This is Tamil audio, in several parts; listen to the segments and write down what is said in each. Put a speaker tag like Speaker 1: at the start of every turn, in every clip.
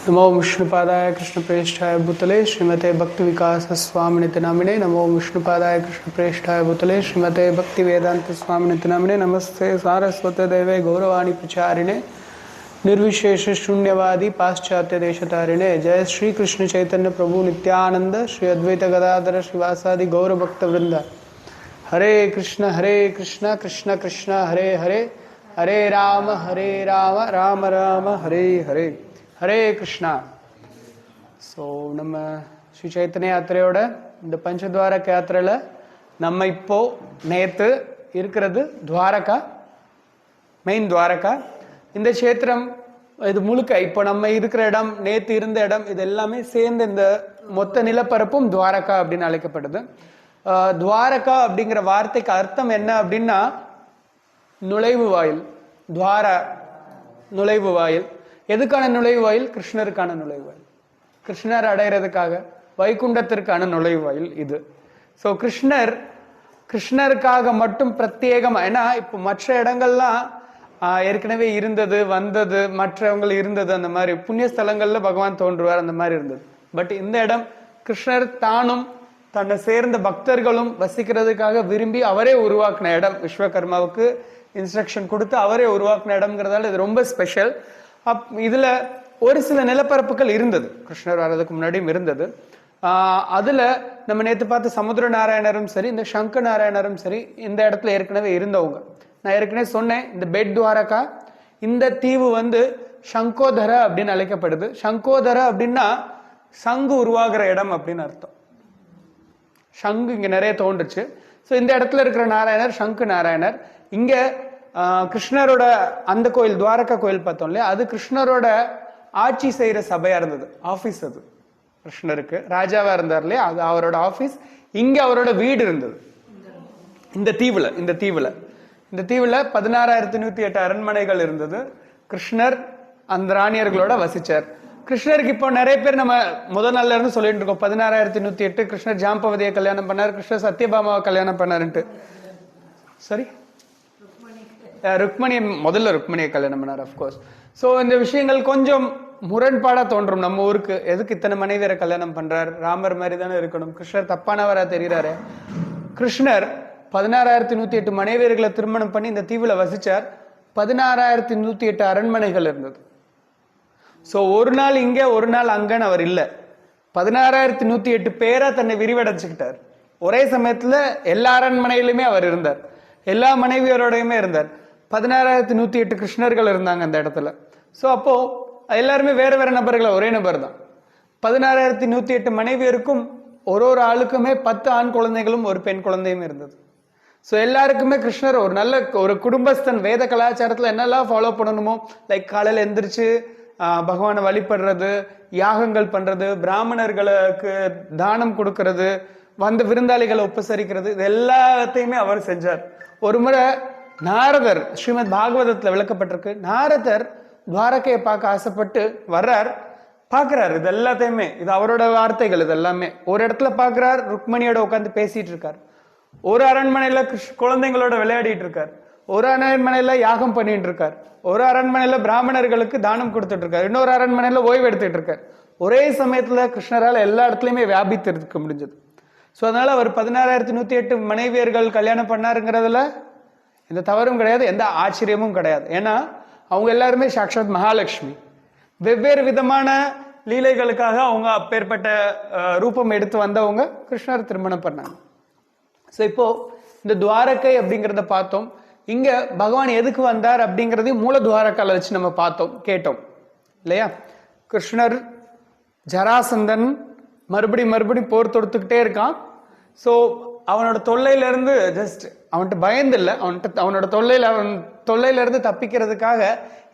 Speaker 1: नमो विष्णुपादाय कृष्णप्रेष्ठाय भूतले श्रीमते भक्ति विकास स्वामिनिति नामिने। नमो विष्णुपादाय कृष्णप्रेष्ठाय भूतले श्रीमते भक्ति वेदांत स्वामिनिति नामिने। नमस्ते सारस्वते देवे गौरवाणी प्रचारिणे निर्विशेष शून्यवादी पाश्चात्य देशतारिणे। जय श्री कृष्ण चैतन्य प्रभु नित्यानंद श्री अद्वैत गदाधर श्रीवासादि गौर भक्त वृंद। हरे कृष्ण कृष्ण कृष्ण हरे हरे, हरे राम राम राम हरे हरे, ஹரே கிருஷ்ணா. ஸோ நம்ம ஸ்ரீ சைத்தன்ய யாத்திரையோட இந்த பஞ்சத்வாரக யாத்திரையில் நம்ம இப்போ நேற்று இருக்கிறது துவாரகா, மெயின் துவாரகா. இந்த கஷேத்திரம் இது முழுக்க இப்போ நம்ம இருக்கிற இடம், நேற்று இருந்த இடம், இது எல்லாமே சேர்ந்து இந்த மொத்த நிலப்பரப்பும் துவாரகா அப்படின்னு அழைக்கப்படுது. துவாரகா அப்படிங்கிற வார்த்தைக்கு அர்த்தம் என்ன அப்படின்னா நுழைவு வாயில். துவார நுழைவு வாயில். எதுக்கான நுழைவாயில்? கிருஷ்ணருக்கான நுழைவாயில், கிருஷ்ணர் அடைகிறதுக்காக வைகுண்டத்திற்கான நுழைவாயில் இது. ஸோ கிருஷ்ணருக்காக மட்டும் பிரத்யேகமா, ஏன்னா இப்போ மற்ற இடங்கள்லாம் ஏற்கனவே இருந்தது வந்தது, மற்றவங்க இருந்தது, அந்த மாதிரி புண்ணிய ஸ்தலங்கள்ல பகவான் தோன்றுவார், அந்த மாதிரி இருந்தது. பட் இந்த இடம் கிருஷ்ணர் தானும் தன்னை சேர்ந்த பக்தர்களும் வசிக்கிறதுக்காக விரும்பி அவரே உருவாக்கின இடம். விஸ்வகர்மாவுக்கு இன்ஸ்ட்ரக்ஷன் கொடுத்து அவரே உருவாக்கின இடம்ங்கிறதால இது ரொம்ப ஸ்பெஷல். இதுல ஒரு சில நிலப்பரப்புகள் இருந்தது, கிருஷ்ணர் வர்றதுக்கு முன்னாடியும் இருந்தது. அதுல நம்ம நேற்று பார்த்த சமுத்திர நாராயணரும் சரி, இந்த சங்க நாராயணரும் சரி, இந்த இடத்துல ஏற்கனவே இருந்தவங்க. நான் ஏற்கனவே சொன்னேன், இந்த பெட் துவாரகா, இந்த தீவு சங்கோதர அப்படின்னு அழைக்கப்படுது. சங்கோதர அப்படின்னா சங்கு உருவாகிற இடம் அப்படின்னு அர்த்தம். சங்கு இங்க நிறைய தோன்றுச்சு. ஸோ இந்த இடத்துல இருக்கிற நாராயணர் சங்கு நாராயணர். இங்க கிருஷ்ணரோட அந்த கோயில், துவாரகா கோயில் பார்த்தோம் இல்லையா, அது கிருஷ்ணரோட ஆட்சி செய்யற சபையா இருந்தது, ஆபீஸ். அது கிருஷ்ணருக்கு ராஜாவா இருந்தார் இல்லையா, அது அவரோட ஆபீஸ். இங்க அவரோட வீடு இருந்தது இந்த தீவுல 16,108 அரண்மனைகள் இருந்தது. கிருஷ்ணர் அந்த ராணியர்களோட வசிச்சார். கிருஷ்ணருக்கு இப்போ நிறைய பேர் நம்ம முதல் நாள்ல இருந்து சொல்லிட்டு இருக்கோம், 16,108 கிருஷ்ணர் ஜாம்பவதியை கல்யாணம் பண்ணார், கிருஷ்ணர் சத்யபாமாவை கல்யாணம் பண்ணாருன்ட்டு. சரி, ருக்மணியை கல்யாணம் பண்ணார், அப்கோர்ஸ். ஸோ இந்த விஷயங்கள் கொஞ்சம் முரண்பாடா தோன்றும் நம்ம ஊருக்கு. எதுக்கு இத்தனை மனைவியரை கல்யாணம் பண்றார்? ராமர் மாதிரி தானே இருக்கணும். கிருஷ்ணர் தப்பானவரா தெரிகிறாரு. கிருஷ்ணர் 16,108 மனைவியர்களை திருமணம் பண்ணி இந்த தீவுல வசிச்சார். 16,108 அரண்மனைகள் இருந்தது. ஸோ ஒரு நாள் இங்க ஒரு நாள் அங்கன்னு அவர் இல்லை. 16,108 பேரா தன்னை விரிவடைச்சுக்கிட்டார். ஒரே சமயத்துல எல்லா அரண்மனையிலுமே அவர் இருந்தார், எல்லா மனைவியரோடையுமே இருந்தார். 16,108 கிருஷ்ணர்கள் இருந்தாங்க அந்த இடத்துல. ஸோ அப்போ எல்லாருமே வேற வேற நபர்கள், ஒரே நபர் தான். 16,108 மனைவியருக்கும் ஒரு ஆளுக்குமே 10 ஆண் குழந்தைகளும் ஒரு பெண் குழந்தையும் இருந்தது. ஸோ எல்லாருக்குமே கிருஷ்ணர் ஒரு நல்ல ஒரு குடும்பஸ்தன். வேத கலாச்சாரத்துல என்னெல்லாம் ஃபாலோ பண்ணணுமோ, லைக் காலையில் எந்திரிச்சு பகவானை வழிபடுறது, யாகங்கள் பண்றது, பிராமணர்களுக்கு தானம் கொடுக்கறது, வந்த விருந்தாளிகளை உபசரிக்கிறது, இது எல்லாத்தையுமே அவர் செஞ்சார். ஒரு முறை நாரதர், ஸ்ரீமத் பாகவதத்துல விளக்கப்பட்டிருக்கு, நாரதர் துவாரகையை பார்க்க ஆசைப்பட்டு வர்றார், பாக்குறாரு. இது எல்லாத்தையுமே, இது அவரோட வார்த்தைகள். இது எல்லாமே ஒரு இடத்துல பாக்குறார், ருக்மணியோட உட்காந்து பேசிட்டு இருக்கார். ஒரு அரண்மனையில குழந்தைங்களோட விளையாடிட்டு இருக்கார், ஒரு அரண்மனையில யாகம் பண்ணிட்டு இருக்கார், ஒரு அரண்மனையில பிராமணர்களுக்கு தானம் கொடுத்துட்டு இருக்கார், இன்னொரு அரண்மனையில ஓய்வு எடுத்துட்டு இருக்கார். ஒரே சமயத்துல கிருஷ்ணரால் எல்லா இடத்துலயுமே வியாபித்து இருக்க முடிஞ்சது. ஸோ அதனால அவர் 16,108 மனைவியர்கள் கல்யாணம் பண்ணாருங்கிறதுல எந்த தவறும் கிடையாது, எந்த ஆச்சரியமும் கிடையாது. ஏன்னா அவங்க எல்லாருமே சாக்ஷாத் மகாலட்சுமி. வெவ்வேறு விதமான லீலைகளுக்காக அவங்க அப்பேற்பட்ட ரூபம் எடுத்து வந்தவங்க கிருஷ்ணர் திருமணம் பண்ணாங்க. ஸோ இப்போ இந்த துவாரகை அப்படிங்கிறத பார்த்தோம். இங்க பகவான் எதுக்கு வந்தார் அப்படிங்கிறதையும் மூல துவாரகால வச்சு நம்ம பார்த்தோம், கேட்டோம் இல்லையா. கிருஷ்ணர் ஜராசந்தன் மறுபடியும் போர் தொடுத்துக்கிட்டே இருக்கான். ஸோ அவனோட தொல்லையில இருந்து ஜஸ்ட் அவன்கிட்ட பயந்து இல்லை, அவனோட தொல்லையில இருந்து தப்பிக்கிறதுக்காக,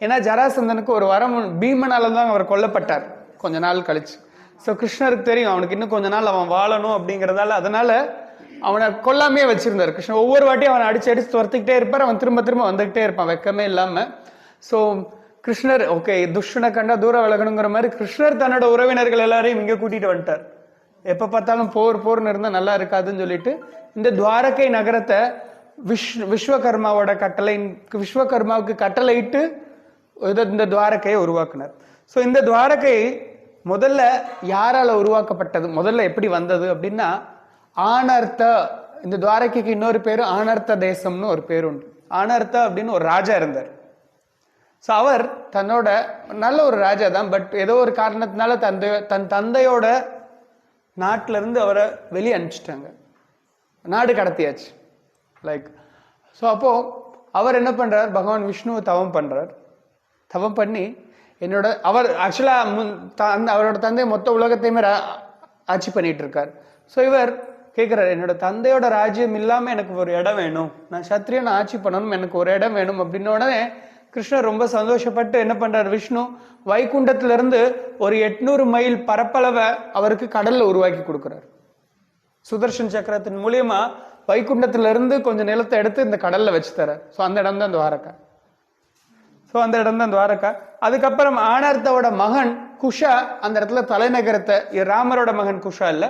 Speaker 1: ஏன்னா ஜராசந்தனுக்கு ஒரு வரம், பீமனால தான் அவர் கொல்லப்பட்டார் கொஞ்ச நாள் கழிச்சு. ஸோ கிருஷ்ணருக்கு தெரியும் அவனுக்கு இன்னும் கொஞ்ச நாள் அவன் வாழணும் அப்படிங்கிறதால, அதனால அவனை கொல்லாமே வச்சிருந்தார். கிருஷ்ணன் ஒவ்வொரு வாட்டியும் அவனை அடிச்சு துரத்திக்கிட்டே இருப்பார், அவன் திரும்ப வந்துகிட்டே இருப்பான் வெக்கமே இல்லாம. ஸோ கிருஷ்ணர் ஓகே துஷ்டனை கண்டா தூரம் விலகணுங்கிற மாதிரி கிருஷ்ணர் தன்னோட உறவினர்கள் எல்லாரையும் இங்க கூட்டிட்டு வந்துட்டார். எப்ப பார்த்தாலும் போர்னு இருந்தா நல்லா இருக்காதுன்னு சொல்லிட்டு இந்த துவாரகை நகரத்தை விஸ்வகர்மாவுக்கு கட்டளையிட்டு இந்த துவாரகையை உருவாக்குனார். ஸோ இந்த துவாரகை முதல்ல யாரால உருவாக்கப்பட்டது, முதல்ல எப்படி வந்தது அப்படின்னா ஆனர்த்த, இந்த துவாரகைக்கு இன்னொரு பேரு ஆனர்த்த தேசம்னு ஒரு பேர் உண்டு. ஆனர்த்த அப்படின்னு ஒரு ராஜா இருந்தார். ஸோ அவர் தன்னோட நல்ல ஒரு ராஜா தான், பட் ஏதோ ஒரு காரணத்தினால தன் தந்தையோட நாட்டில இருந்து அவரை வெளியே அனுப்பிச்சிட்டாங்க, நாடு கடத்தியாச்சு. ஸோ அப்போ அவர் என்ன பண்றார், பகவான் விஷ்ணுவை தவம் பண்றார். தவம் பண்ணி அவர் ஆக்சுவலா அவரோட தந்தை மொத்த உலகத்தையுமே ஆட்சி பண்ணிட்டு இருக்கார். ஸோ இவர் கேட்கிறார், என்னோட தந்தையோட ராஜ்யம் இல்லாம எனக்கு ஒரு இடம் வேணும், நான் சத்திரியன் ஆட்சி பண்ணணும், எனக்கு ஒரு இடம் வேணும் அப்படின்ன உடனே கிருஷ்ணர் ரொம்ப சந்தோஷப்பட்டு என்ன பண்றார், விஷ்ணு வைகுண்டத்துல இருந்து ஒரு 800 மைல் பரப்பளவை அவருக்கு கடல்ல உருவாக்கி கொடுக்கிறார். சுதர்ஷன் சக்கரத்தின் மூலியமா வைகுண்டத்துல இருந்து கொஞ்சம் நிலத்தை எடுத்து இந்த கடல்ல வச்சு தரார். ஸோ அந்த இடம் தான் துவாரகா. அதுக்கப்புறம் ஆனர்த்தோட மகன் குஷா அந்த இடத்துல தலைநகரத்தை, ராமரோட மகன் குஷா இல்ல,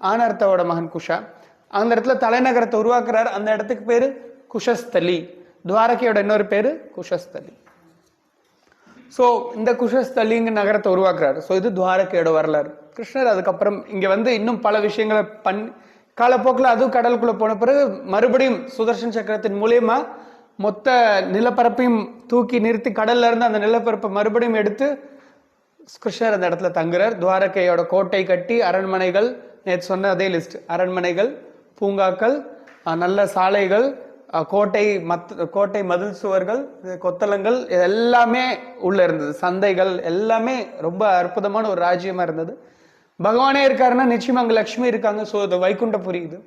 Speaker 1: ஆனர்த்தோட மகன் குஷா அந்த இடத்துல தலைநகரத்தை உருவாக்குறார். அந்த இடத்துக்கு பேரு குஷஸ்தலி. துவாரகையோட இன்னொரு பேரு குஷஸ்தலி. சோ இந்த குஷஸ்தலிங்க நகரத்தை உருவாக்குறாரு. சோ இது துவாரகையோட வரலாறு. கிருஷ்ணர் அதுக்கப்புறம் இங்க வந்து இன்னும் பல விஷயங்களை காலப்போக்கில் அதுவும் கடலுக்குள்ள போன பிறகு மறுபடியும் சுதர்ஷன் சக்கரத்தின் மூலியமா மொத்த நிலப்பரப்பையும் தூக்கி நிறுத்தி கடல்ல இருந்து அந்த நிலப்பரப்பை மறுபடியும் எடுத்து கிருஷ்ணர் அந்த இடத்துல தங்குறார். துவாரகையோட கோட்டை கட்டி அரண்மனைகள், நேற்று சொன்ன அதே லிஸ்ட், அரண்மனைகள், பூங்காக்கள், நல்ல சாலைகள், கோட்டை மதில் சுவர்கள், கொத்தளங்கள் எல்லாமே உள்ள இருந்தது, சந்தைகள் எல்லாமே ரொம்ப அற்புதமான ஒரு ராஜ்யமா இருந்தது. பகவானே இருக்காருன்னா நிச்சயமா அங்க லட்சுமி இருக்காங்க. ஸோ இது வைகுண்டபுரி இது.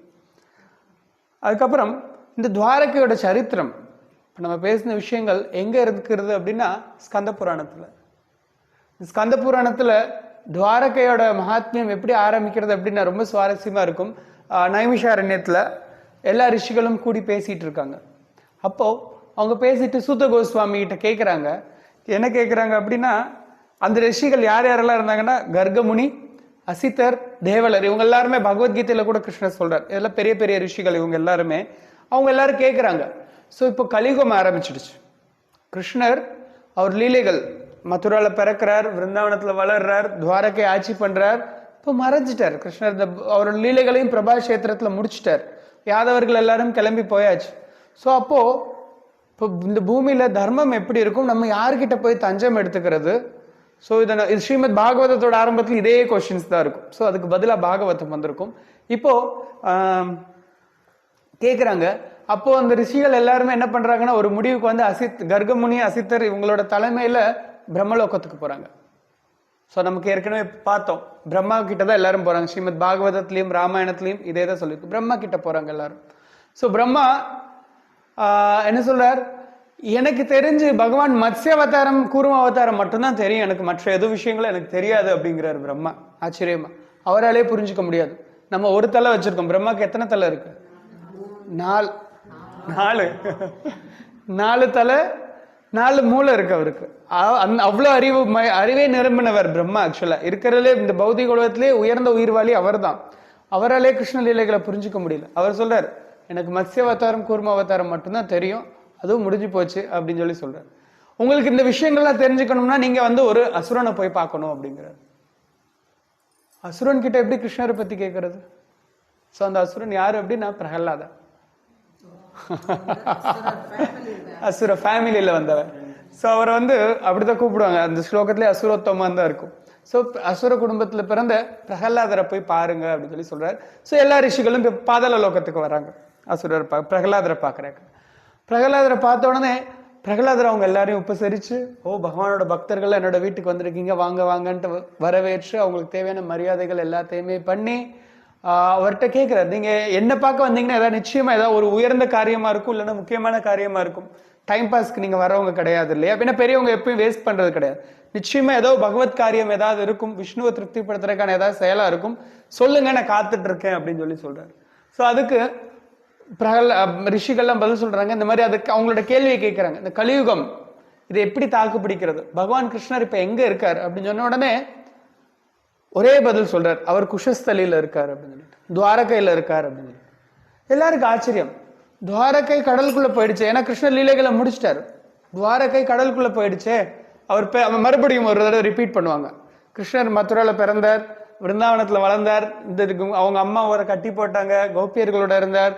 Speaker 1: அதுக்கப்புறம் இந்த துவாரகையோட சரித்திரம், நம்ம பேசின விஷயங்கள் எங்க இருக்கிறது அப்படின்னா ஸ்கந்த புராணத்துல. ஸ்கந்த புராணத்துல துவாரகையோட மகாத்மியம் எப்படி ஆரம்பிக்கிறது அப்படின்னா ரொம்ப சுவாரஸ்யமா இருக்கும். நைமிஷாரண்யத்துல எல்லா ரிஷிகளும் கூடி பேசிட்டு இருக்காங்க. அப்போ அவங்க பேசிட்டு சூத கோஸ்வாமி கிட்ட கேட்கிறாங்க. என்ன கேட்கிறாங்க அப்படின்னா, அந்த ரிஷிகள் யார் யாரெல்லாம் இருந்தாங்கன்னா கர்கமுனி, அசித்தர், தேவலர், இவங்க எல்லாருமே பகவத்கீதையில கூட கிருஷ்ணர் சொல்றார், இதெல்லாம் பெரிய பெரிய ரிஷிகள் இவங்க எல்லாருமே. அவங்க எல்லாரும் கேட்கிறாங்க. ஸோ இப்போ கலியுகம் ஆரம்பிச்சிடுச்சு. கிருஷ்ணர் அவர் லீலைகள், மதுரால பிறக்கிறார், விருந்தாவனத்துல வளர்றார், துவாரகை ஆட்சி பண்றார், இப்போ மறைஞ்சிட்டார் கிருஷ்ணர். அவரோட லீலைகளையும் பிரபாஷேத்திரத்துல முடிச்சிட்டார். யாதவர்கள் எல்லாரும் கிளம்பி போயாச்சு. ஸோ அப்போ இப்போ இந்த பூமியில தர்மம் எப்படி இருக்கும், நம்ம யார்கிட்ட போய் தஞ்சம் எடுத்துக்கிறது? ஸோ இது ஸ்ரீமத் பாகவதத்தோட ஆரம்பத்தில் இதே கொஸ்டின்ஸ் தான் இருக்கும். ஸோ அதுக்கு பதிலாக பாகவதம் வந்திருக்கும். இப்போ கேட்குறாங்க. அப்போ அந்த ரிஷிகள் எல்லாருமே என்ன பண்றாங்கன்னா ஒரு முடிவுக்கு வந்து கர்கமுனி, அசித்தர் இவங்களோட தலைமையில பிரம்மலோகத்துக்கு போறாங்க. ஸோ நமக்கு ஏற்கனவே பார்த்தோம், பிரம்மா கிட்ட தான் எல்லாரும் போறாங்க. ஸ்ரீமத் பாகவதத்திலையும் ராமாயணத்திலையும் இதே தான் சொல்லியிருக்கு, பிரம்மா கிட்ட போறாங்க எல்லாரும். ஸோ பிரம்மா என்ன சொல்றார், எனக்கு தெரிஞ்சு பகவான் மத்ஸ்ய அவதாரம், கூர்ம அவதாரம் மட்டும்தான் தெரியும், எனக்கு மற்ற எது விஷயங்களும் எனக்கு தெரியாது அப்படிங்கிறார் பிரம்மா. ஆச்சரியமா, அவராலே புரிஞ்சுக்க முடியாது. நம்ம ஒரு தலை வச்சிருக்கோம், பிரம்மாக்கு எத்தனை தலை இருக்கு? 4 தலை, 4 மூளை இருக்கு அவருக்கு. அவ்வளவு அறிவே நிரம்பினவர் பிரம்மா. ஆக்சுவலா இருக்கிறதுலே இந்த பௌதிக உலகத்திலே உயர்ந்த உயிர்வாளி அவர் தான். அவராலே கிருஷ்ண லீலைகளை புரிஞ்சுக்க முடியல. அவர் சொல்றார், எனக்கு மத்ஸ்ய அவதாரம், கூர்ம அவதாரம் மட்டும்தான் தெரியும், அதுவும் முடிஞ்சு போச்சு அப்படின்னு சொல்லி சொல்றாரு. உங்களுக்கு இந்த விஷயங்கள்லாம் தெரிஞ்சுக்கணும்னா நீங்க வந்து ஒரு அசுரனை போய் பார்க்கணும் அப்படிங்கிறார். அசுரன் கிட்ட எப்படி கிருஷ்ணரை பத்தி கேட்கறது? ஸோ அந்த அசுரன் யாரு அப்படின்னா பிரகலாதா. அசுர ஃபேமிலியில வந்தவர். ஸோ அவரை வந்து அப்படிதான் கூப்பிடுவாங்க. அந்த ஸ்லோகத்திலே அசுரோத்தமா தான் இருக்கும். ஸோ அசுர குடும்பத்துல பிறந்த பிரகலாதரை போய் பாருங்க அப்படின்னு சொல்லி சொல்றாரு. ஸோ எல்லா ரிஷிகளும் பாதாள லோகத்துக்கு வராங்க. அசுரர் பிரகலாதரை பார்க்கறாங்க. பிரகலாதரை பார்த்த உடனே பிரகலாதர் அவங்க எல்லாரையும் உபசரிச்சு, பகவானோட பக்தர்கள் என்னோட வீட்டுக்கு வந்திருக்கீங்க, வாங்க வாங்கன்ட்டு வரவேற்று அவங்களுக்கு தேவையான மரியாதைகள் எல்லாத்தையுமே பண்ணி அவர்கிட்ட கேட்கிறார், நீங்க என்ன பார்க்க வந்தீங்கன்னா ஏதாவது நிச்சயமா ஏதாவது ஒரு உயர்ந்த காரியமா இருக்கும், இல்லைன்னா முக்கியமான காரியமா இருக்கும். டைம் பாஸ்க்கு நீங்க வரவங்க கிடையாது இல்லையா? அப்படின்னா பெரியவங்க எப்பயும் வேஸ்ட் பண்றது கிடையாது. நிச்சயமா ஏதோ பகவத் காரியம் ஏதாவது இருக்கும், விஷ்ணுவை திருப்திப்படுத்துறதுக்கான ஏதாவது செயலா இருக்கும், சொல்லுங்க நான் காத்துட்டு இருக்கேன் அப்படின்னு சொல்லி சொல்றாரு. ஸோ அதுக்கு ரிஷிகள்லாம் பதில் சொல்றாங்க. இந்த மாதிரி அதுக்கு அவங்களோட கேள்வியை கேட்கிறாங்க, இந்த கலியுகம் இதை எப்படி தாக்கு பிடிக்கிறது, பகவான் கிருஷ்ணர் இப்ப எங்க இருக்காரு அப்படின்னு சொன்ன உடனே ஒரே பதில் சொல்றார், அவர் குஷஸ்தலியில இருக்காரு அப்படின்னு சொல்லிட்டு, துவாரகையில இருக்காரு அப்படின்னு சொல்லிட்டு. எல்லாருக்கும் ஆச்சரியம். துவாரகை கடலுக்குள்ள போயிடுச்சு, ஏன்னா கிருஷ்ணர் லீலைகளை முடிச்சிட்டாரு. துவாரகை கடலுக்குள்ள போயிடுச்சே, அவர் மறுபடியும் ஒரு தடவை ரிப்பீட் பண்ணுவாங்க. கிருஷ்ணர் மதுரால பிறந்தார், விருந்தாவனத்துல வளர்ந்தார், இந்த அவங்க அம்மா அவரை கட்டி போட்டாங்க, கோபியர்களோட இருந்தார்,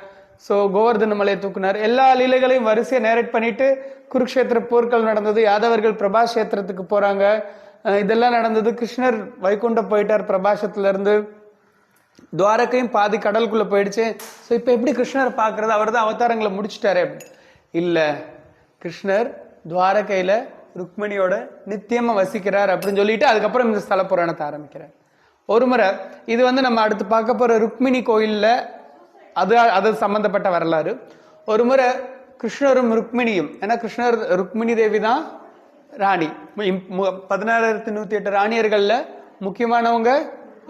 Speaker 1: ஸோ கோவர்தன மலையை தூக்குனார். எல்லா லீலைகளையும் வரிசையை நேரேட் பண்ணிட்டு குருக்ஷேத்திர போர்கள் நடந்தது, யாதவர்கள் பிரபாஷேத்திரத்துக்கு போறாங்க, இதெல்லாம் நடந்தது. கிருஷ்ணர் வைகுண்டம் போயிட்டார் பிரபாஷத்துல இருந்து, துவாரகையும் பாதி கடலுக்குள்ள போயிடுச்சு. ஸோ இப்போ எப்படி கிருஷ்ணரை பார்க்கறது? அவர் தான் அவதாரங்களை முடிச்சுட்டாரு. இல்ல, கிருஷ்ணர் துவாரகையில ருக்மிணியோட நித்தியமா வசிக்கிறார் அப்படின்னு சொல்லிட்டு அதுக்கப்புறம் இந்த ஸ்தல புராணத்தை ஆரம்பிக்கிறார். ஒரு முறை இது நம்ம அடுத்து பார்க்க போற ருக்மிணி கோயில்ல அது சம்பந்தப்பட்ட வரலாறு. ஒரு முறை கிருஷ்ணரும் ருக்மிணியும், ஏன்னா கிருஷ்ணர் ருக்மிணி தேவி தான் ராணி, 16,108 ராணியர்கள்ல முக்கியமானவங்க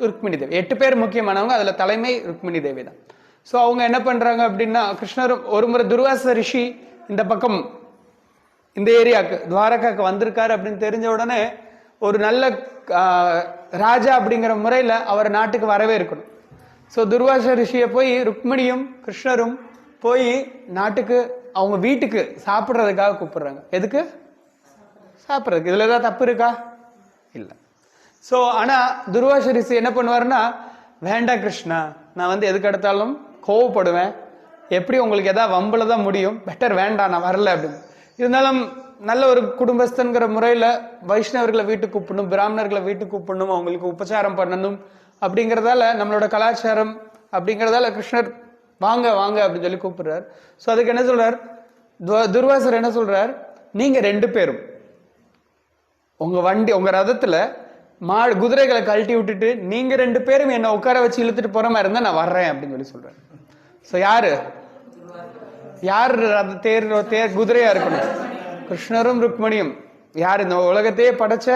Speaker 1: ருக்மிணி தேவி. 8 பேர் முக்கியமானவங்க, அதுல தலைமை ருக்மிணி தேவி தான். ஸோ அவங்க என்ன பண்றாங்க அப்படின்னா, கிருஷ்ணர் ஒரு முறை துர்வாச ரிஷி இந்த பக்கம் இந்த ஏரியாவுக்கு துவாரகாக்கு வந்திருக்காரு அப்படின்னு தெரிஞ்ச உடனே ஒரு நல்ல ராஜா அப்படிங்கிற முறையில அவர் நாட்டுக்கு வரவே இருக்கணும். ஸோ துர்வாச ரிஷியை போய் ருக்மிணியும் கிருஷ்ணரும் போய் நாட்டுக்கு அவங்க வீட்டுக்கு சாப்பிட்றதுக்காக கூப்பிடுறாங்க. எதுக்கு? சாப்பிட்றதுக்கு. இதுல ஏதாவது தப்பு இருக்கா? இல்லை. ஸோ ஆனா துர்வாச ரிஷி என்ன பண்ணுவாருன்னா, வேண்டாம் கிருஷ்ணா, நான் எதுக்கு எடுத்தாலும் கோவப்படுவேன், எப்படி உங்களுக்கு எதாவது வம்புல தான் முடியும், பெட்டர் வேண்டாம், நான் வரல அப்படின்னு. இருந்தாலும் நல்ல ஒரு குடும்பஸ்தன்கிற முறையில வைஷ்ணவர்களை வீட்டுக்கு கூப்பிடணும், பிராமணர்களை வீட்டுக்கு கூப்பிடணும், அவங்களுக்கு உபச்சாரம் பண்ணணும் அப்படிங்கிறதால, நம்மளோட கலாச்சாரம் அப்படிங்கிறதால கிருஷ்ணர் வாங்க வாங்க அப்படின்னு சொல்லி கூப்பிடுறார். ஸோ அதுக்கு என்ன சொல்றார் துர்வாசர்? என்ன சொல்றார், நீங்க 2 பேரும் உங்க ரதத்துல குதிரைகளை கழட்டி விட்டுட்டு நீங்க 2 பேரும் என்ன உட்கார வச்சு இழுத்துட்டு போற மாதிரி இருந்தா நான் வர்றேன் அப்படின்னு சொல்லி சொல்றேன். ஸோ யாரு தேர் குதிரையா இருக்கணும்? கிருஷ்ணரும் ருக்மணியும். யார்? இந்த உலகத்தையே படைச்ச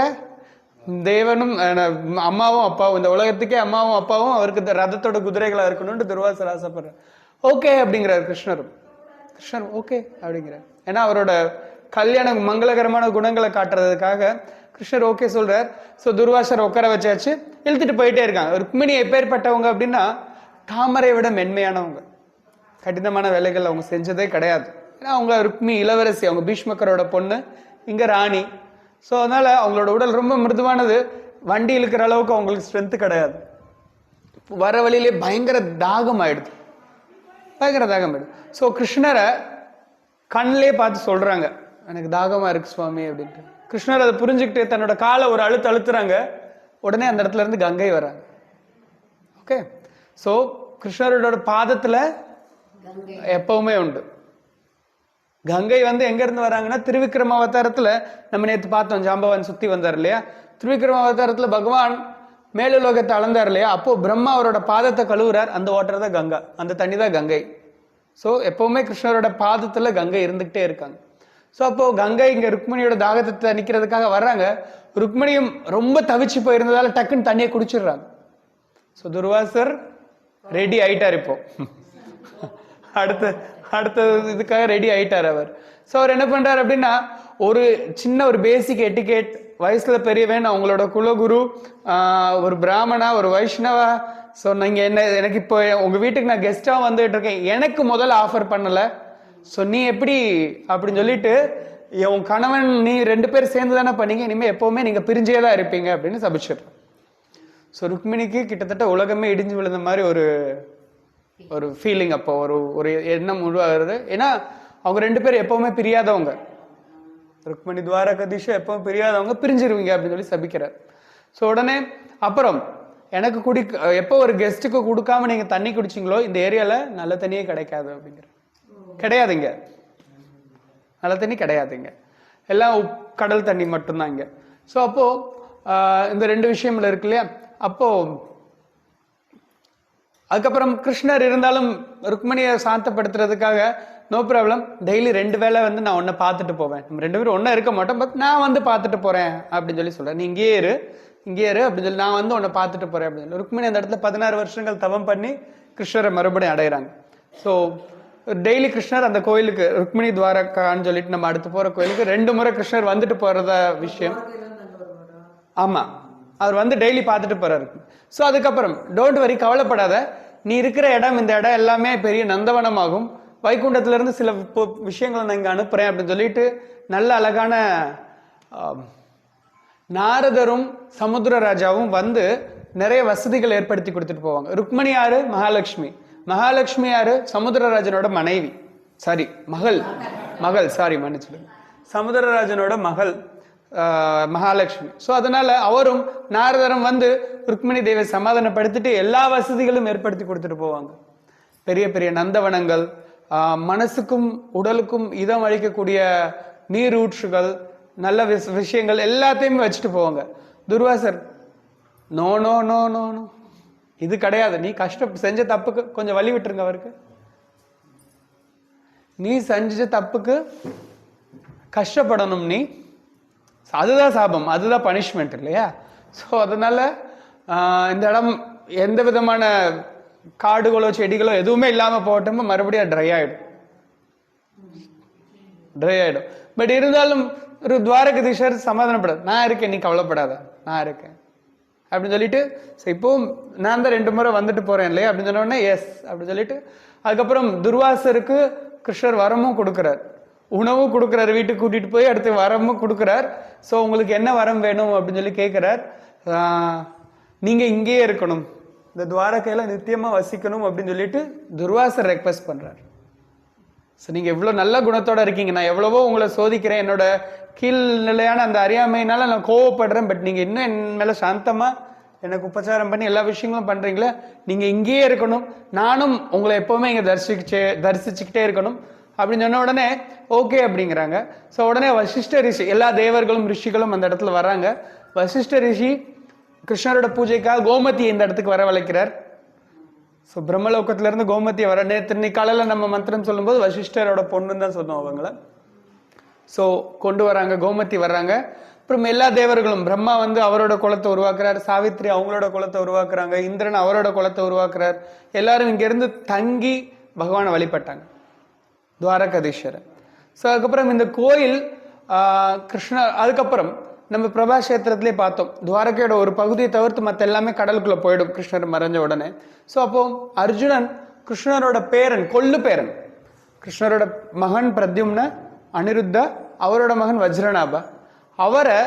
Speaker 1: தேவனும் அம்மாவும் அப்பாவும், இந்த உலகத்துக்கே அம்மாவும் அப்பாவும் அவருக்கு ரதத்தோட குதிரைகளா இருக்கணும்னு துர்வாசர் ஆசைப்படுறார். ஓகே அப்படிங்கிறார் கிருஷ்ணர் ஓகே அப்படிங்கிறார். ஏன்னா அவரோட கல்யாண மங்களகரமான குணங்களை காட்டுறதுக்காக கிருஷ்ணர் ஓகே சொல்றார். ஸோ துர்வாசர் உட்கார வச்சாச்சு, இழுத்துட்டு போயிட்டே இருக்காங்க. ருக்மிணி எப்பேற்பட்டவங்க அப்படின்னா, தாமரை விட மென்மையானவங்க, கடினமான வேலைகள் அவங்க செஞ்சதே கிடையாது. ஏன்னா அவங்க ருக்மி இளவரசி, அவங்க பீஷ்மக்கரோட பொண்ணு, இங்க ராணி. ஸோ அதனால அவங்களோட உடல் ரொம்ப மிருதுவானது, வண்டி இழுக்கிற அளவுக்கு அவங்களுக்கு ஸ்ட்ரென்த் கிடையாது. வர வழியிலே பயங்கர தாகம் ஆயிடுது. ஸோ கிருஷ்ணரை கண்ணிலே பார்த்து சொல்றாங்க, எனக்கு தாகமா இருக்கு சுவாமி அப்படின்ட்டு. கிருஷ்ணர் அதை புரிஞ்சுக்கிட்டு தன்னோட காலை ஒரு அழுத்துறாங்க. உடனே அந்த இடத்துல இருந்து கங்கை வராங்க. ஓகே, ஸோ கிருஷ்ணரோட பாதத்துல எப்பவுமே உண்டு. கங்கை எங்க இருந்து வராங்கன்னா, திருவிக்ரம அவதாரத்துல நம்ம நேற்று பார்த்தோம், ஜாம்பவான் சுத்தி வந்தார் இல்லையா. திருவிக்ரம அவதாரத்துல பகவான் மேலுலோகத்தை அளந்தார் இல்லையா, அப்போ பிரம்மா அவரோட பாதத்தை கழுவுறார், அந்த வாட்டர் தான் கங்கா, அந்த தண்ணி தான் கங்கை. ஸோ எப்பவுமே கிருஷ்ணரோட பாதத்துல கங்கை இருந்துகிட்டே இருக்காங்க. ஸோ அப்போ கங்கை இங்க ருக்மிணியோட தாகத்தை தணிக்கிறதுக்காக வர்றாங்க. ருக்மிணியும் ரொம்ப தவிச்சு போயிருந்ததால டக்குன்னு தண்ணியை குடிச்சிடுறாங்க. ஸோ துர்வாசர் ரெடி ஆயிட்டார். இப்போ அடுத்த இதுக்காக ரெடி ஆயிட்டார் அவர். ஸோ அவர் என்ன பண்றாரு அப்படின்னா, ஒரு சின்ன ஒரு பேசிக் எட்டிகேட், வயசுல பெரியவன், அவங்களோட குலகுரு, ஒரு பிராமணா, ஒரு வைஷ்ணவா. ஸோ நீங்க எனக்கு இப்போ உங்க வீட்டுக்கு நான் கெஸ்டா வந்துட்டு இருக்கேன், எனக்கு முதல்ல ஆஃபர் பண்ணல, ஸோ நீ எப்படி அப்படின்னு சொல்லிட்டு, உன் கணவன் நீ 2 பேர் சேர்ந்து தானே பண்ணீங்க, இனிமே எப்பவுமே நீங்க பிரிஞ்சே தான் இருப்பீங்க அப்படின்னு சபிச்சிடுறேன். ஸோ ருக்மிணிக்கு கிட்டத்தட்ட உலகமே இடிஞ்சு விழுந்த மாதிரி ஒரு ஃபீலிங், அப்போ ஒரு எண்ணம் உருவாகிறது. ஏன்னா அவங்க 2 பேரும் எப்பவுமே பிரியாதவங்க, ருக்மிணி துவாரகாதீஷ எப்பவும் பிரியாதவங்க, பிரிஞ்சிருவீங்க அப்படின்னு சொல்லி சபிக்கிறார். ஸோ உடனே அப்புறம் எனக்கு எப்போ ஒரு கெஸ்ட்டுக்கு கொடுக்காம நீங்க தண்ணி குடிச்சிங்களோ, இந்த ஏரியால நல்ல தண்ணியே கிடைக்காது அப்படிங்கிற. கிடையாதுங்க, நல்ல தண்ணி கிடையாதுங்க, எல்லாம் கடல் தண்ணி மட்டும்தான் இங்க. ஸோ அப்போ இந்த 2 விஷயம்ல இருக்கு இல்லையா. அப்போ அதுக்கப்புறம் கிருஷ்ணர் இருந்தாலும் ருக்மிணியை சாந்தப்படுத்துறதுக்காக, நோ ப்ராப்ளம், டெய்லி 2 வேளை நான் உன்னை பார்த்துட்டு போவேன், நம்ம 2 பேரும் ஒன்னா இருக்க மாட்டோம், பட் நான் பார்த்துட்டு போறேன் அப்படின்னு சொல்லி சொல்றேன். நீ இங்கே இரு அப்படின்னு சொல்லி நான் உன்னை பார்த்துட்டு போறேன் அப்படின்னு சொல்லி ருக்மிணி அந்த இடத்துல 16 வருஷங்கள் தவம் பண்ணி கிருஷ்ணரை மறுபடியும் அடைகிறாங்க. ஸோ டெய்லி கிருஷ்ணர் அந்த கோயிலுக்கு, ருக்மிணி துவாரகான்னு சொல்லிட்டு நம்ம அடுத்து போற கோயிலுக்கு 2 முறை கிருஷ்ணர் வந்துட்டு போறதா விஷயம். ஆமா, அவர் டெய்லி பார்த்துட்டு போறாரு. ஸோ அதுக்கப்புறம் டோன்ட் வரி, கவலைப்படாத, நீ இருக்கிற இடம், இந்த இடம் எல்லாமே பெரிய நந்தவனமாகும், வைகுண்டத்துல இருந்து சில விஷயங்களை நான் இங்க அனுப்புறேன் அப்படின்னு சொல்லிட்டு நல்ல அழகான நாரதரும் சமுத்திர ராஜாவும் வந்து நிறைய வசதிகள் ஏற்படுத்தி கொடுத்துட்டு போவாங்க. ருக்மணி யாரு? மகாலட்சுமி. மகாலட்சுமி யாரு? சமுத்திரராஜனோட மனைவி, சாரி மகள் சாரி மன்னிச்சிடுங்க, சமுத்திரராஜனோட மகள் மகாலட்சுமி. ஸோ அதனால அவரும் நாரதரும் வந்து ருக்மணி தேவியை சமாதானப்படுத்திட்டு எல்லா வசதிகளும் ஏற்படுத்தி கொடுத்துட்டு போவாங்க. பெரிய பெரிய நந்தவனங்கள், மனசுக்கும் உடலுக்கும் இதம் அளிக்கக்கூடிய நீரூற்றுகள், நல்ல விஷயங்கள் எல்லாத்தையுமே வச்சுட்டு போவாங்க. Durvasar no no no no no, இது கிடையாது, நீ செஞ்ச தப்புக்கு கொஞ்சம் வழி விட்டுருங்க அவருக்கு, நீ செஞ்ச தப்புக்கு கஷ்டப்படணும், நீ அதுதான் சாபம், அதுதான் பனிஷ்மெண்ட் இல்லையா? ஸோ அதனால இந்த இடம் எந்த விதமான காடுகளோ செடிகளோ எதுவுமே இல்லாம போட்டோமோ மறுபடியும் ட்ரை ஆயிடும். பட் இருந்தாலும் ஒரு துவாரகதீஸ்வர் சமாதானப்படாது, நான் இருக்கேன், நீ கவலைப்படாத, நான் இருக்கேன் அப்படின்னு சொல்லிட்டு, இப்போ நான் தான் 2 முறை வந்துட்டு போறேன் இல்லையா அப்படின்னு சொன்ன உடனே எஸ் அப்படின்னு சொல்லிட்டு, அதுக்கப்புறம் துர்வாசருக்கு கிருஷ்ணர் வரமும் கொடுக்குறார், உணவும் கொடுக்குறாரு, வீட்டுக்கு கூட்டிட்டு போய் அடுத்து வரமும் கொடுக்குறார். ஸோ உங்களுக்கு என்ன வரம் வேணும் அப்படின்னு சொல்லி கேட்கிறார். நீங்க இங்கேயே இருக்கணும், இந்த துவாரகையில நித்தியமா வசிக்கணும் அப்படின்னு சொல்லிட்டு துர்வாசர் ரெக்வெஸ்ட் பண்றார். ஸோ நீங்க எவ்வளவு நல்ல குணத்தோட இருக்கீங்க, நான் எவ்வளவோ உங்களை சோதிக்கிறேன், என்னோட கீழ்நிலையான அந்த அறியாமையினால நான் கோவப்படுறேன், பட் நீங்க இன்னும் என் மேல சாந்தமா எனக்கு உபச்சாரம் பண்ணி எல்லா விஷயங்களும் பண்றீங்களே, நீங்க இங்கேயே இருக்கணும், நானும் உங்களை எப்பவுமே இங்க தரிசிச்சுக்கிட்டே இருக்கணும் அப்படின்னு சொன்ன உடனே ஓகே அப்படிங்கிறாங்க. ஸோ உடனே வசிஷ்ட ரிஷி, எல்லா தேவர்களும் ரிஷிகளும் அந்த இடத்துல வர்றாங்க. வசிஷ்ட ரிஷி கிருஷ்ணரோட பூஜைக்காக கோமதி இந்த இடத்துக்கு வரவழைக்கிறார். ஸோ பிரம்மலோகத்துல இருந்து கோமதி வர, நேற்று காலையில நம்ம மந்திரம் சொல்லும்போது வசிஷ்டரோட பொண்ணுன்னு தான் சொன்னோம் அவங்கள. ஸோ கொண்டு வராங்க, கோமதி வர்றாங்க. அப்புறம் எல்லா தேவர்களும், பிரம்மா வந்து அவரோட குலத்தை உருவாக்குறார், சாவித்ரி அவங்களோட குலத்தை உருவாக்குறாங்க, இந்திரன் அவரோட குலத்தை உருவாக்குறார். எல்லாரும் இங்க இருந்து தங்கி பகவானை வழிபட்டாங்க, துவாரகதீஸ்வரர். ஸோ அதுக்கப்புறம் இந்த கோயில் கிருஷ்ணர், அதுக்கப்புறம் நம்ம பிரபாஷேத்திரத்திலே பார்த்தோம், துவாரகையோட ஒரு பகுதியை தவிர்த்து மற்ற எல்லாமே கடலுக்குள்ள போயிடும் கிருஷ்ணர் மறைஞ்ச உடனே. ஸோ அப்போ அர்ஜுனன் கிருஷ்ணரோட பேரன், கொள்ளு பேரன், கிருஷ்ணரோட மகன் பிரத்யும்ன, அனிருத்தா, அவரோட மகன் வஜ்ரநாபா, அவரை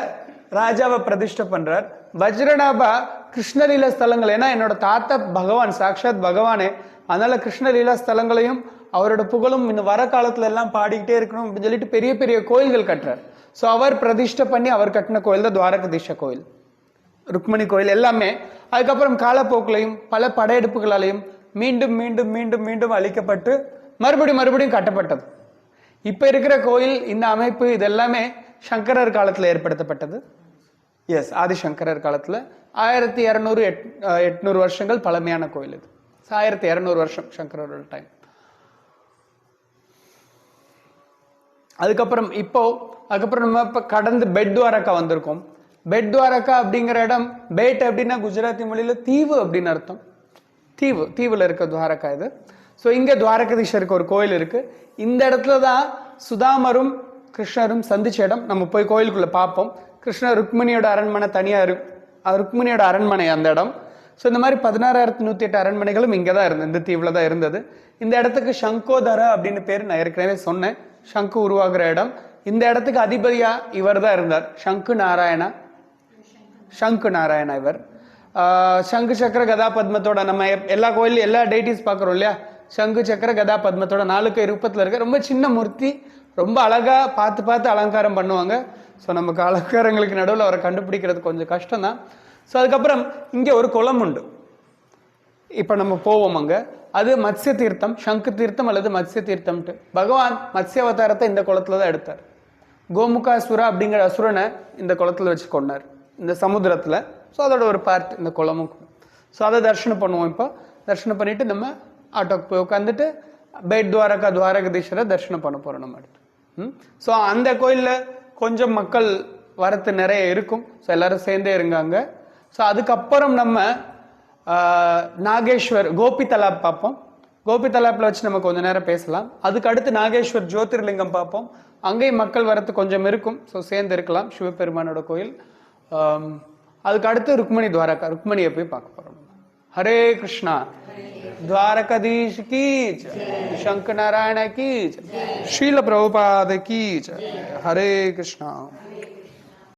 Speaker 1: ராஜாவை பிரதிஷ்டை பண்றார். வஜ்ரநாபா கிருஷ்ணலீலா ஸ்தலங்கள், ஏன்னா என்னோட தாத்தா பகவான், சாக்ஷாத் பகவானே, அதனால கிருஷ்ணலீலா ஸ்தலங்களையும் அவரோட புகழும் இன்னும் வர காலத்துல எல்லாம் பாடிக்கிட்டே இருக்கணும் அப்படின்னு சொல்லிட்டு பெரிய பெரிய கோயில்கள் கட்டுறார். ஸோ அவர் பிரதிஷ்டை பண்ணி அவர் கட்டின கோயில் தான் துவாரகதீஷ கோயில், ருக்மணி கோயில் எல்லாமே. அதுக்கப்புறம் காலப்போக்கிலையும் பல படையெடுப்புகளாலையும் மீண்டும் மீண்டும் மீண்டும் மீண்டும் அழிக்கப்பட்டு மறுபடியும் கட்டப்பட்டது. இப்ப இருக்கிற கோயில், இந்த அமைப்பு, இது எல்லாமே சங்கரர் காலத்துல ஏற்படுத்தப்பட்டது. எஸ், ஆதிசங்கரர் காலத்துல 1200-800 வருஷங்கள் பழமையான கோயில் இது. 1200 வருஷம் சங்கரோட டைம். அதுக்கப்புறம் நம்ம இப்ப கடந்து பெட் துவாரகா வந்திருக்கோம். பெட் துவாரகா அப்படிங்கிற இடம், பேட் அப்படின்னா குஜராத்தி மொழியில தீவு அப்படின்னு அர்த்தம். தீவுல இருக்க துவாரகா இது. ஸோ இங்க துவாரகதீஸ்வருக்கு ஒரு கோயில் இருக்கு. இந்த இடத்துல தான் சுதாமரும் கிருஷ்ணரும் சந்திச்ச இடம். நம்ம போய் கோயிலுக்குள்ள பார்ப்போம். கிருஷ்ணர் ருக்மிணியோட அரண்மனை தனியா இருக்கு, ருக்மிணியோட அரண்மனை அந்த இடம். ஸோ இந்த மாதிரி 16,108 அரண்மனைகளும் இங்கே தான் இருந்தது, இந்த தீவுல தான் இருந்தது. இந்த இடத்துக்கு சங்கோதரா அப்படின்னு பேர் நான் ஏற்கனவே சொன்னேன், சங்கு உருவாகிற இடம். இந்த இடத்துக்கு அதிபதியா இவர் தான் இருந்தார், சங்கு நாராயணா இவர். சங்கு சக்கர கதா பத்மத்தோட, நம்ம எல்லா கோயிலும் எல்லா டேட்டிஸ் பார்க்குறோம் இல்லையா, சங்கு சக்கர கதா பத்மத்தோட 4 கை ரூபத்தில் இருக்க ரொம்ப சின்ன மூர்த்தி, ரொம்ப அழகா பார்த்து அலங்காரம் பண்ணுவாங்க. ஸோ நமக்கு அலங்காரங்களுக்கு நடுவில் அவரை கண்டுபிடிக்கிறது கொஞ்சம் கஷ்டம் தான். ஸோ அதுக்கப்புறம் இங்கே ஒரு குளம் உண்டு, இப்போ நம்ம போவோம் அங்கே. அது மத்ஸ்ய தீர்த்தம், சங்கு தீர்த்தம் அல்லது மத்ஸ்ய தீர்த்தம்ட்டு. பகவான் மத்ஸ்ய அவதாரத்தை இந்த குளத்துல தான் எடுத்தார். கோமுகாசுரா அப்படிங்கிற அசுரனை இந்த குளத்துல வச்சு கொண்டார், இந்த சமுத்திரத்துல. ஸோ அதோட ஒரு பார்ட் இந்த குளமும். ஸோ அதை தரிசனம் பண்ணுவோம். இப்போ தரிசனம் பண்ணிட்டு நம்ம ஆட்டோக்கு போய் உட்காந்துட்டு பெட் துவாரகா துவாரகதீஸ்வரை தரிசனம் பண்ண போறோம் நம்ம அடுத்து. ஸோ அந்த கோயில்ல கொஞ்சம் மக்கள் வரத்து நிறைய இருக்கும். ஸோ எல்லாரும் சேர்ந்தே இருங்காங்க. ஸோ அதுக்கப்புறம் நம்ம நாகேஸ்வர் கோபி தலாப் பார்ப்போம். கோபி தலாப்ல வச்சு நம்ம கொஞ்ச நேரம் பேசலாம். அதுக்கு அடுத்து நாகேஸ்வர் ஜோதிர்லிங்கம் பார்ப்போம். அங்கேயும் மக்கள் வரத்து கொஞ்சம் இருக்கும். ஸோ சேர்ந்து இருக்கலாம், சிவபெருமானோட கோயில். அதுக்கு அடுத்து ருக்மணி துவாரகா, ருக்மணியை போய் பார்க்க போறோம். ஹரே கிருஷ்ணா. द्वारकाधीश की जय, शंकर नारायण की जय, श्रील प्रभुपाद की जय. हरे कृष्णा.